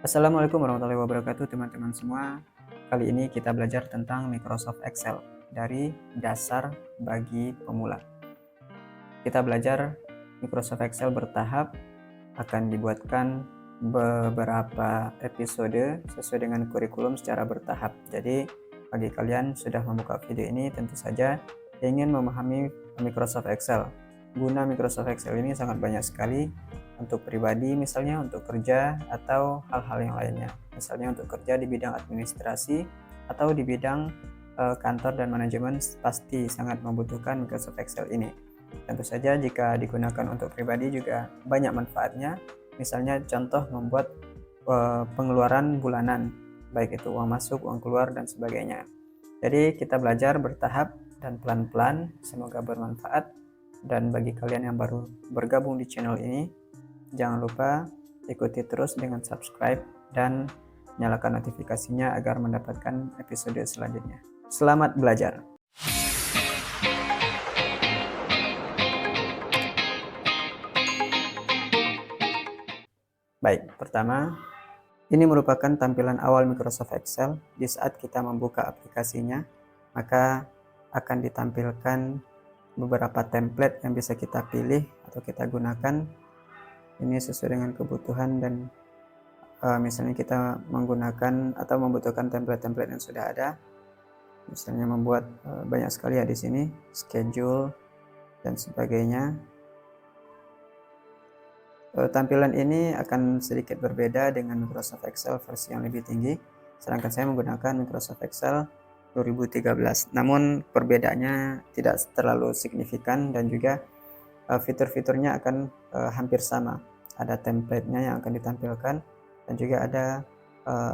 Assalamualaikum warahmatullahi wabarakatuh teman-teman semua. Kali ini kita belajar tentang Microsoft Excel dari dasar bagi pemula. Kita belajar Microsoft Excel bertahap, akan dibuatkan beberapa episode sesuai dengan kurikulum secara bertahap. Jadi bagi kalian sudah membuka video ini tentu saja ingin memahami Microsoft Excel. Guna Microsoft Excel ini sangat banyak sekali, untuk pribadi misalnya, untuk kerja, atau hal-hal yang lainnya. Misalnya untuk kerja di bidang administrasi atau di bidang kantor dan manajemen, pasti sangat membutuhkan Microsoft Excel ini. Tentu saja jika digunakan untuk pribadi juga banyak manfaatnya. Misalnya contoh membuat pengeluaran bulanan, baik itu uang masuk, uang keluar, dan sebagainya. Jadi kita belajar bertahap dan pelan-pelan, semoga bermanfaat. Dan bagi kalian yang baru bergabung di channel ini, jangan lupa ikuti terus dengan subscribe dan nyalakan notifikasinya agar mendapatkan episode selanjutnya. Selamat belajar. Baik, pertama, ini merupakan tampilan awal Microsoft Excel. Di saat kita membuka aplikasinya, maka akan ditampilkan beberapa template yang bisa kita pilih atau kita gunakan. Ini sesuai dengan kebutuhan dan misalnya kita menggunakan atau membutuhkan template-template yang sudah ada. Misalnya membuat banyak sekali ya di sini, schedule dan sebagainya. Tampilan ini akan sedikit berbeda dengan Microsoft Excel versi yang lebih tinggi, sedangkan saya menggunakan Microsoft Excel 2013. Namun perbedaannya tidak terlalu signifikan dan juga fitur-fiturnya akan hampir sama. Ada template-nya yang akan ditampilkan dan juga ada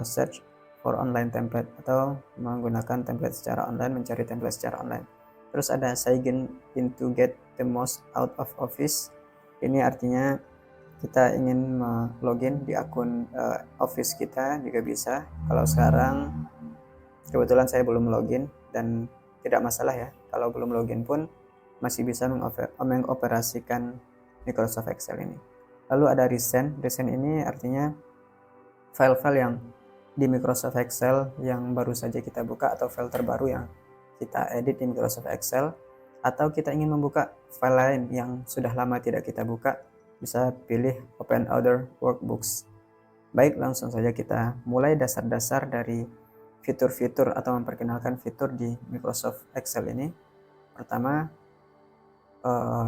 search for online template atau menggunakan template secara online, mencari template secara online. Terus ada sign in to get the most out of Office. Ini artinya kita ingin login di akun Office kita juga bisa. Kalau sekarang kebetulan saya belum login dan tidak masalah ya, kalau belum login pun masih bisa mengoperasikan Microsoft Excel ini. Lalu ada recent ini artinya file-file yang di Microsoft Excel yang baru saja kita buka atau file terbaru yang kita edit di Microsoft Excel, atau kita ingin membuka file lain yang sudah lama tidak kita buka, bisa pilih Open Other Workbooks. Baik, langsung saja kita mulai dasar-dasar dari fitur-fitur atau memperkenalkan fitur di Microsoft Excel ini. Pertama,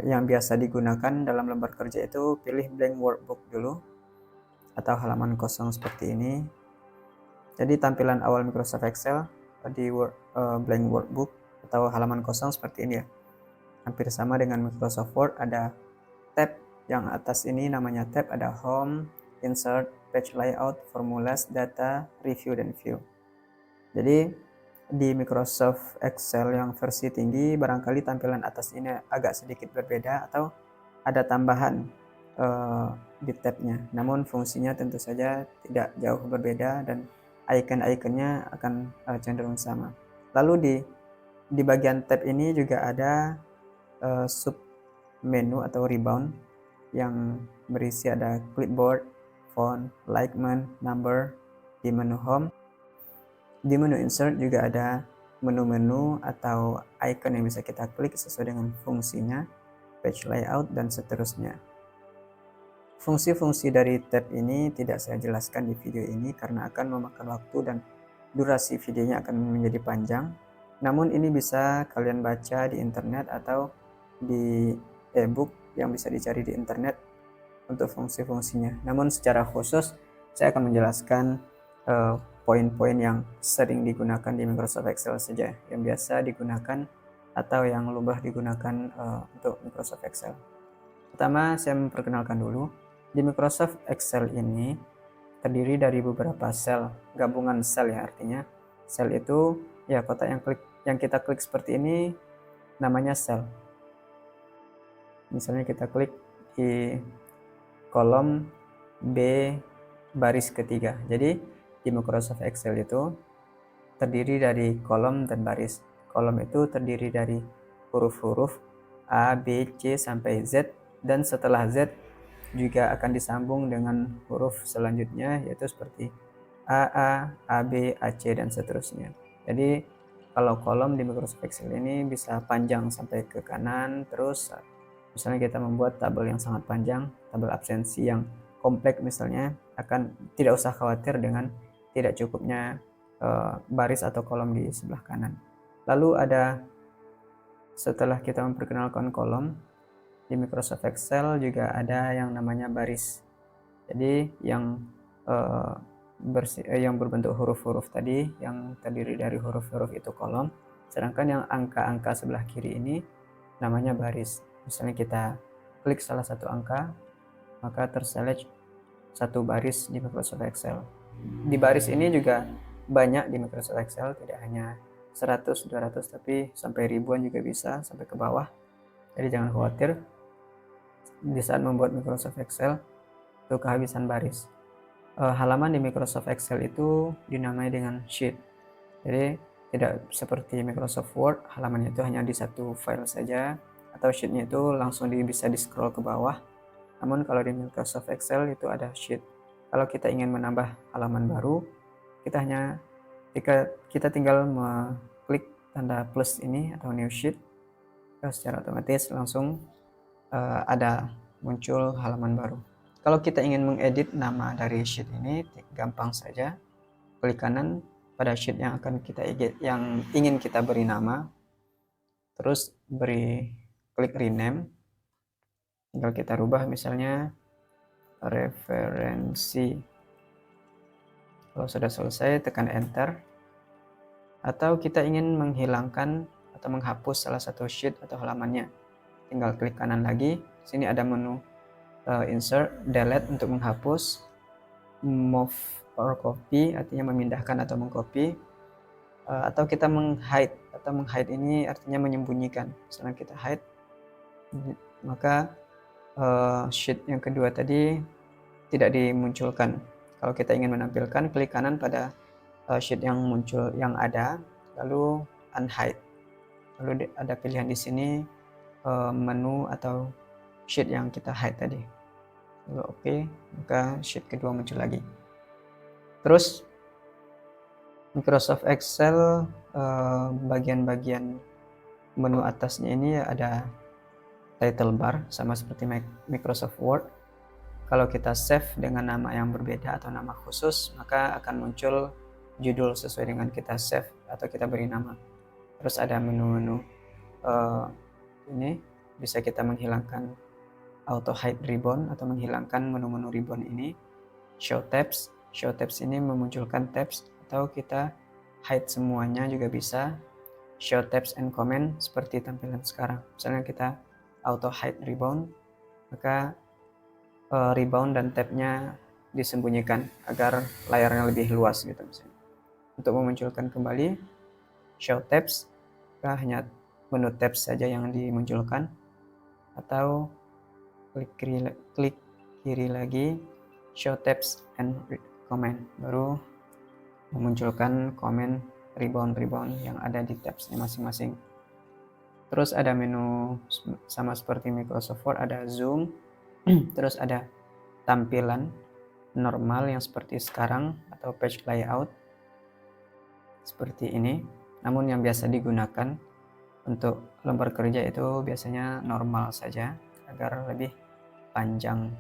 yang biasa digunakan dalam lembar kerja itu pilih blank workbook dulu atau halaman kosong seperti ini. Jadi tampilan awal Microsoft Excel di blank workbook atau halaman kosong seperti ini ya. Hampir sama dengan Microsoft Word, ada tab yang atas ini namanya tab, ada Home, Insert, Page Layout, Formulas, Data, Review, dan View. Jadi di Microsoft Excel yang versi tinggi barangkali tampilan atas ini agak sedikit berbeda atau ada tambahan di tabnya. Namun fungsinya tentu saja tidak jauh berbeda dan icon-iconnya akan cenderung sama. Lalu di bagian tab ini juga ada sub menu atau rebound yang berisi ada clipboard, font, alignment, number di menu home. Di menu insert juga ada menu-menu atau icon yang bisa kita klik sesuai dengan fungsinya, page layout, dan seterusnya. Fungsi-fungsi dari tab ini tidak saya jelaskan di video ini karena akan memakan waktu dan durasi videonya akan menjadi panjang. Namun ini bisa kalian baca di internet atau di ebook yang bisa dicari di internet untuk fungsi-fungsinya. Namun secara khusus saya akan menjelaskan poin-poin yang sering digunakan di Microsoft Excel saja, yang biasa digunakan atau yang lumrah digunakan untuk Microsoft Excel. Pertama, saya memperkenalkan dulu. Di Microsoft Excel ini terdiri dari beberapa sel, gabungan sel ya, artinya sel itu ya kotak yang kita klik seperti ini namanya sel. Misalnya kita klik di kolom B baris ketiga. Jadi di Microsoft Excel itu terdiri dari kolom dan baris. Kolom itu terdiri dari huruf-huruf A, B, C sampai Z, dan setelah Z juga akan disambung dengan huruf selanjutnya, yaitu seperti AA, AB, AC, dan seterusnya. Jadi kalau kolom di Microsoft Excel ini bisa panjang sampai ke kanan. Terus misalnya kita membuat tabel yang sangat panjang, tabel absensi yang kompleks misalnya, akan tidak usah khawatir dengan tidak cukupnya baris atau kolom di sebelah kanan. Lalu setelah kita memperkenalkan kolom, di Microsoft Excel juga ada yang namanya baris. Jadi yang berbentuk huruf-huruf tadi, yang terdiri dari huruf-huruf itu kolom, sedangkan yang angka-angka sebelah kiri ini namanya baris. Misalnya kita klik salah satu angka, maka terselect satu baris di Microsoft Excel. Di baris ini juga banyak di Microsoft Excel, tidak hanya 100, 200, tapi sampai ribuan juga bisa, sampai ke bawah. Jadi jangan khawatir di saat membuat Microsoft Excel itu kehabisan baris. Halaman di Microsoft Excel itu dinamai dengan sheet. Jadi tidak seperti Microsoft Word, halamannya itu hanya di satu file saja, atau sheetnya itu langsung bisa di scroll ke bawah. Namun kalau di Microsoft Excel itu ada sheet. Kalau kita ingin menambah halaman baru, kita tinggal mengklik tanda plus ini atau new sheet, secara otomatis langsung ada muncul halaman baru. Kalau kita ingin mengedit nama dari sheet ini, gampang saja. Klik kanan pada sheet yang ingin kita beri nama, terus klik rename. Tinggal kita rubah misalnya referensi. Kalau sudah selesai, tekan enter. Atau kita ingin menghilangkan atau menghapus salah satu sheet atau halamannya, tinggal klik kanan lagi. Sini ada menu insert, delete untuk menghapus, move or copy artinya memindahkan atau mengcopy, atau kita menghide. Atau menghide ini artinya menyembunyikan. Misalnya kita hide, maka sheet yang kedua tadi tidak dimunculkan. Kalau kita ingin menampilkan, klik kanan pada sheet yang muncul yang ada, lalu unhide. Lalu ada pilihan di sini menu atau sheet yang kita hide tadi. Lalu oke, maka sheet kedua muncul lagi. Terus Microsoft Excel bagian-bagian menu atasnya ini ada title bar, sama seperti Microsoft Word. Kalau kita save dengan nama yang berbeda atau nama khusus, maka akan muncul judul sesuai dengan kita save atau kita beri nama. Terus ada menu-menu ini bisa kita menghilangkan auto hide ribbon atau menghilangkan menu-menu ribbon ini. Show tabs ini memunculkan tabs, atau kita hide semuanya juga bisa. Show tabs and comment seperti tampilan sekarang. Misalnya kita auto hide ribbon, maka ribbon dan tabnya disembunyikan agar layarnya lebih luas gitu misalnya. Untuk memunculkan kembali show tabs, maka hanya menu tabs saja yang dimunculkan, atau klik kiri lagi show tabs and comment, baru memunculkan komen ribbon yang ada di tabsnya masing-masing. Terus ada menu sama seperti Microsoft Word, ada zoom, terus ada tampilan normal yang seperti sekarang atau page layout seperti ini. Namun yang biasa digunakan untuk lembar kerja itu biasanya normal saja agar lebih panjang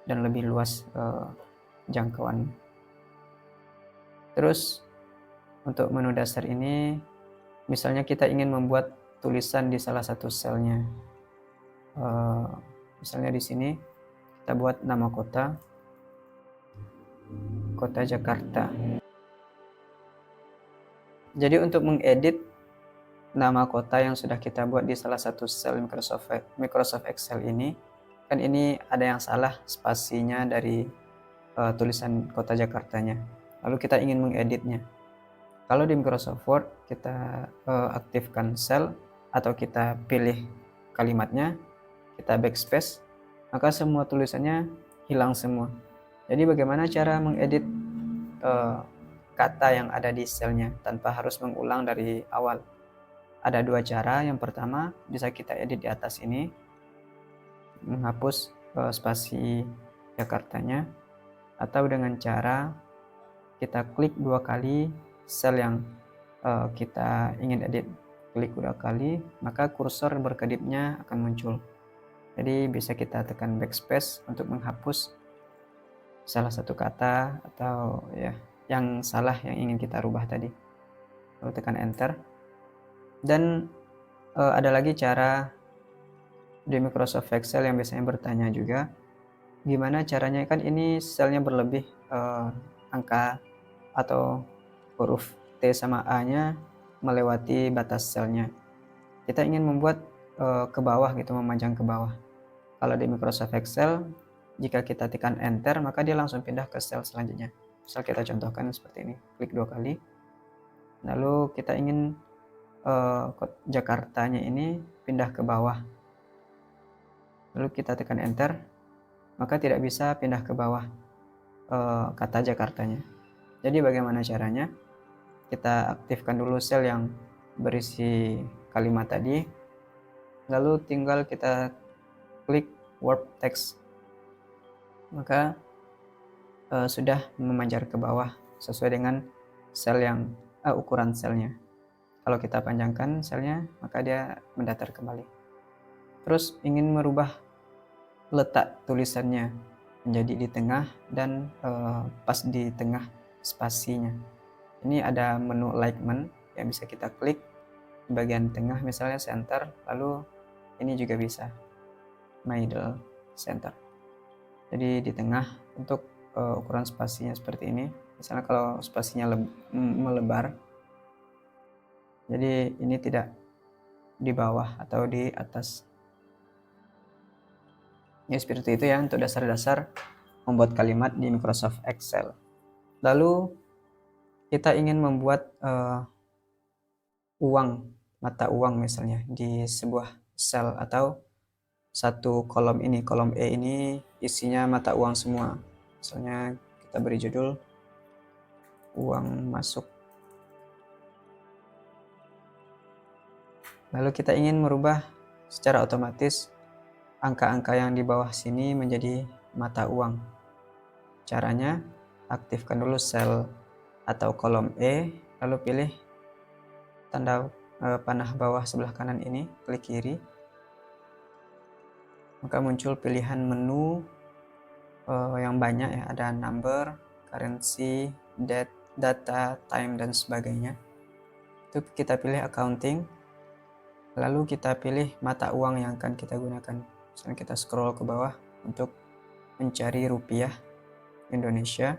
dan lebih luas jangkauan. Terus untuk menu dasar ini, misalnya kita ingin membuat tulisan di salah satu selnya, misalnya di sini kita buat nama kota Jakarta. Jadi untuk mengedit nama kota yang sudah kita buat di salah satu sel Microsoft Excel ini, kan ini ada yang salah spasinya dari tulisan kota Jakartanya. Lalu kita ingin mengeditnya. Kalau di Microsoft Word kita aktifkan sel atau kita pilih kalimatnya, kita backspace, maka semua tulisannya hilang semua. Jadi bagaimana cara mengedit kata yang ada di selnya tanpa harus mengulang dari awal? Ada dua cara. Yang pertama, bisa kita edit di atas ini, menghapus spasi Jakartanya, atau dengan cara kita klik 2 kali sel yang kita ingin edit. Klik 2 kali, maka kursor berkedipnya akan muncul. Jadi bisa kita tekan backspace untuk menghapus salah satu kata atau ya yang salah yang ingin kita rubah tadi. Lalu tekan enter. Dan ada lagi cara di Microsoft Excel yang biasanya bertanya juga, gimana caranya, kan ini selnya berlebih, angka atau huruf T sama A-nya melewati batas selnya. Kita ingin membuat ke bawah gitu, memanjang ke bawah. Kalau di Microsoft Excel, jika kita tekan enter, maka dia langsung pindah ke sel selanjutnya. Misal kita contohkan seperti ini, klik 2 kali. Lalu kita ingin Jakartanya ini pindah ke bawah. Lalu kita tekan enter, maka tidak bisa pindah ke bawah kata Jakartanya. Jadi bagaimana caranya? Kita aktifkan dulu sel yang berisi kalimat tadi, lalu tinggal kita klik Warp Text, maka sudah memanjang ke bawah sesuai dengan sel yang ukuran selnya. Kalau kita panjangkan selnya, maka dia mendatar kembali. Terus ingin merubah letak tulisannya menjadi di tengah dan pas di tengah spasinya. Ini ada menu alignment yang bisa kita klik di bagian tengah, misalnya center, lalu ini juga bisa middle center. Jadi di tengah untuk ukuran spasinya seperti ini. Misalnya kalau spasinya melebar, jadi ini tidak di bawah atau di atas. Ya seperti itu ya untuk dasar-dasar membuat kalimat di Microsoft Excel. Lalu kita ingin membuat mata uang misalnya di sebuah sel atau satu kolom ini. Kolom E ini isinya mata uang semua. Misalnya kita beri judul uang masuk. Lalu kita ingin merubah secara otomatis angka-angka yang di bawah sini menjadi mata uang. Caranya, aktifkan dulu sel atau kolom E, lalu pilih tanda panah bawah sebelah kanan ini, klik kiri. Maka muncul pilihan menu yang banyak ya, ada number, currency, date, data, time, dan sebagainya. Itu kita pilih accounting. Lalu kita pilih mata uang yang akan kita gunakan. Misalnya kita scroll ke bawah untuk mencari rupiah Indonesia.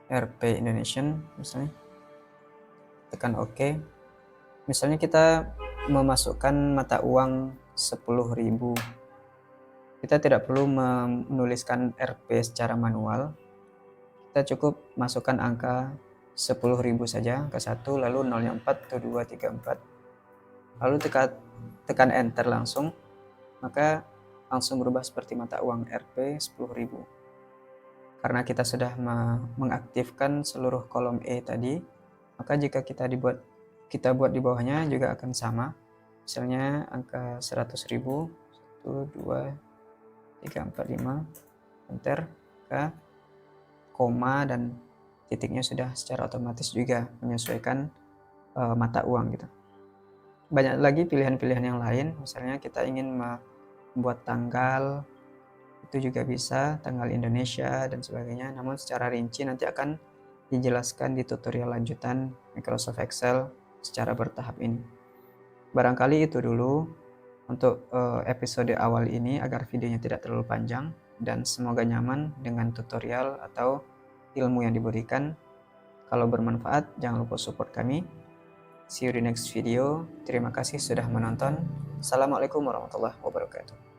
Rp Indonesian misalnya. Tekan OK. Misalnya kita memasukkan mata uang 10.000. Kita tidak perlu menuliskan Rp secara manual. Kita cukup masukkan angka 10.000 saja, angka 1, lalu 0-nya 4, 2, 3, 4. Lalu tekan enter langsung, maka langsung berubah seperti mata uang Rp 10.000. Karena kita sudah mengaktifkan seluruh kolom E tadi, maka jika kita buat di bawahnya juga akan sama. Misalnya angka 100.000, 1, 2, 3, 4, 5, enter, ke koma dan titiknya sudah secara otomatis juga menyesuaikan mata uang gitu. Banyak lagi pilihan-pilihan yang lain, misalnya kita ingin membuat tanggal, itu juga bisa, tanggal Indonesia dan sebagainya, namun secara rinci nanti akan dijelaskan di tutorial lanjutan Microsoft Excel secara bertahap ini. Barangkali itu dulu untuk episode awal ini agar videonya tidak terlalu panjang, dan semoga nyaman dengan tutorial atau ilmu yang diberikan. Kalau bermanfaat, jangan lupa support kami. See you di next video. Terima kasih sudah menonton. Assalamualaikum warahmatullahi wabarakatuh.